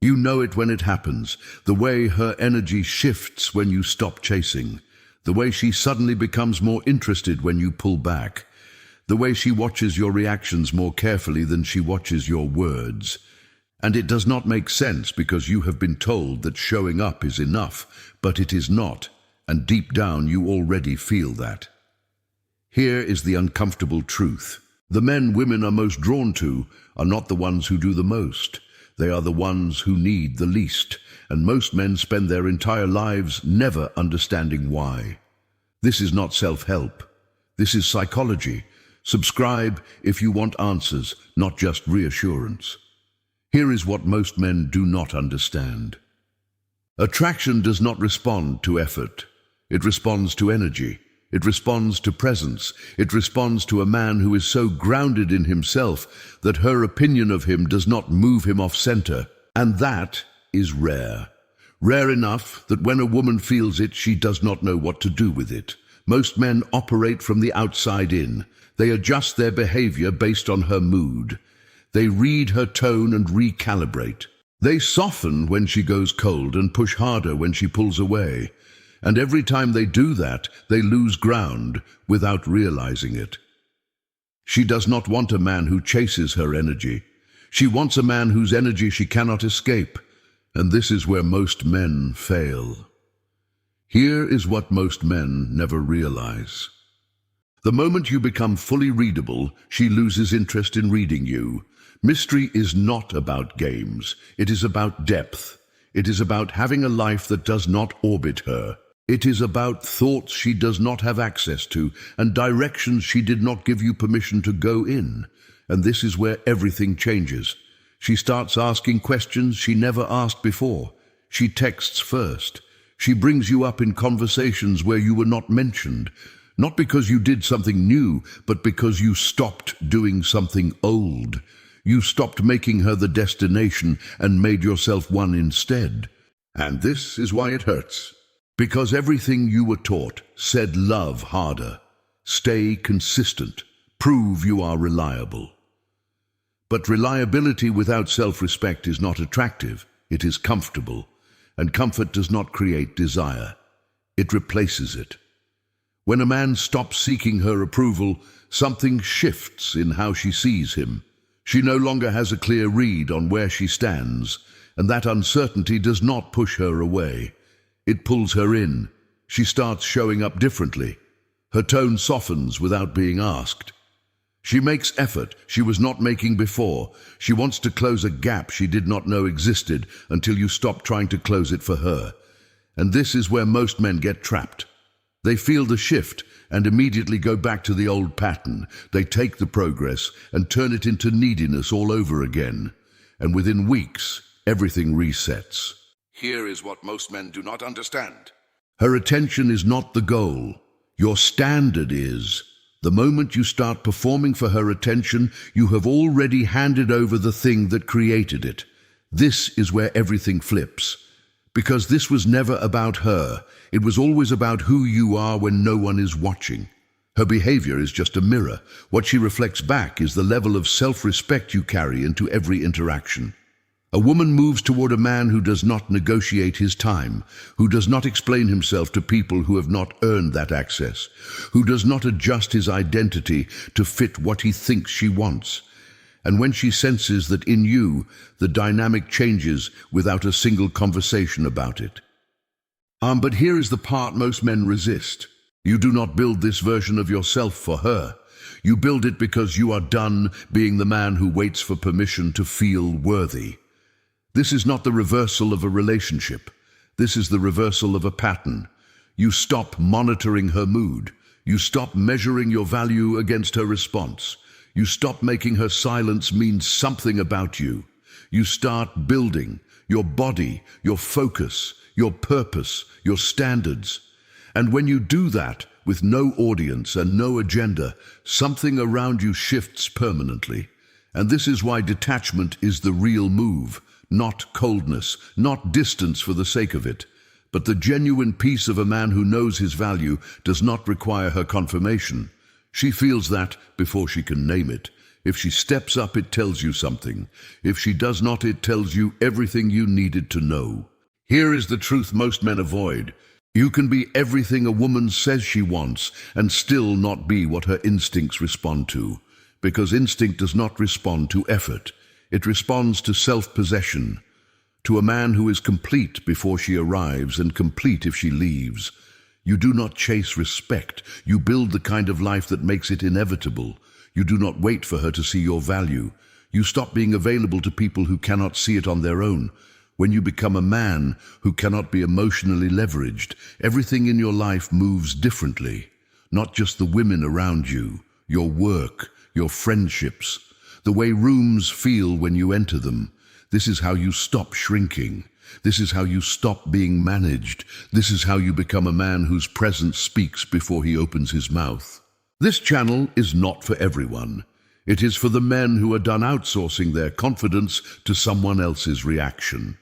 You know it when it happens, the way her energy shifts when you stop chasing, the way she suddenly becomes more interested when you pull back, the way she watches your reactions more carefully than she watches your words. And it does not make sense because you have been told that showing up is enough, but it is not, and deep down you already feel that. Here is the uncomfortable truth. The men women are most drawn to are not the ones who do the most. They are the ones who need the least, and most men spend their entire lives never understanding why. This is not self-help. This is psychology. Subscribe if you want answers, not just reassurance. Here is what most men do not understand. Attraction does not respond to effort. It responds to energy. It responds to presence. It responds to a man who is so grounded in himself that her opinion of him does not move him off center. And that is rare. Rare enough that when a woman feels it, she does not know what to do with it. Most men operate from the outside in. They adjust their behavior based on her mood. They read her tone and recalibrate. They soften when she goes cold and push harder when she pulls away. And every time they do that, they lose ground without realizing it. She does not want a man who chases her energy. She wants a man whose energy she cannot escape. And this is where most men fail. Here is what most men never realize. The moment you become fully readable, she loses interest in reading you. Mystery is not about games. It is about depth. It is about having a life that does not orbit her. It is about thoughts she does not have access to and directions she did not give you permission to go in. And this is where everything changes. She starts asking questions she never asked before. She texts first. She brings you up in conversations where you were not mentioned. Not because you did something new, but because you stopped doing something old. You stopped making her the destination and made yourself one instead. And this is why it hurts. Because everything you were taught said love harder, stay consistent, prove you are reliable. But reliability without self-respect is not attractive, it is comfortable, and comfort does not create desire. It replaces it. When a man stops seeking her approval, something shifts in how she sees him. She no longer has a clear read on where she stands, and that uncertainty does not push her away. It pulls her in. She starts showing up differently. Her tone softens without being asked. She makes effort she was not making before. She wants to close a gap she did not know existed until you stop trying to close it for her. And this is where most men get trapped. They feel the shift and immediately go back to the old pattern. They take the progress and turn it into neediness all over again. And within weeks, everything resets. Here is what most men do not understand. Her attention is not the goal. Your standard is. The moment you start performing for her attention, you have already handed over the thing that created it. This is where everything flips. Because this was never about her. It was always about who you are when no one is watching. Her behavior is just a mirror. What she reflects back is the level of self-respect you carry into every interaction. A woman moves toward a man who does not negotiate his time, who does not explain himself to people who have not earned that access, who does not adjust his identity to fit what he thinks she wants. And when she senses that in you, the dynamic changes without a single conversation about it. But here is the part most men resist. You do not build this version of yourself for her. You build it because you are done being the man who waits for permission to feel worthy. This is not the reversal of a relationship. This is the reversal of a pattern. You stop monitoring her mood. You stop measuring your value against her response. You stop making her silence mean something about you. You start building your body, your focus, your purpose, your standards. And when you do that with no audience and no agenda, something around you shifts permanently. And this is why detachment is the real move. Not coldness, not distance for the sake of it, but the genuine peace of a man who knows his value does not require her confirmation. She feels that before she can name it. If she steps up, it tells you something. If she does not, it tells you everything you needed to know. Here is the truth most men avoid. You can be everything a woman says she wants and still not be what her instincts respond to. Because instinct does not respond to effort. It responds to self-possession. To a man who is complete before she arrives and complete if she leaves. You do not chase respect. You build the kind of life that makes it inevitable. You do not wait for her to see your value. You stop being available to people who cannot see it on their own. When you become a man who cannot be emotionally leveraged, everything in your life moves differently. Not just the women around you, your work, your friendships, the way rooms feel when you enter them. This is how you stop shrinking. This is how you stop being managed. This is how you become a man whose presence speaks before he opens his mouth. This channel is not for everyone. It is for the men who are done outsourcing their confidence to someone else's reaction.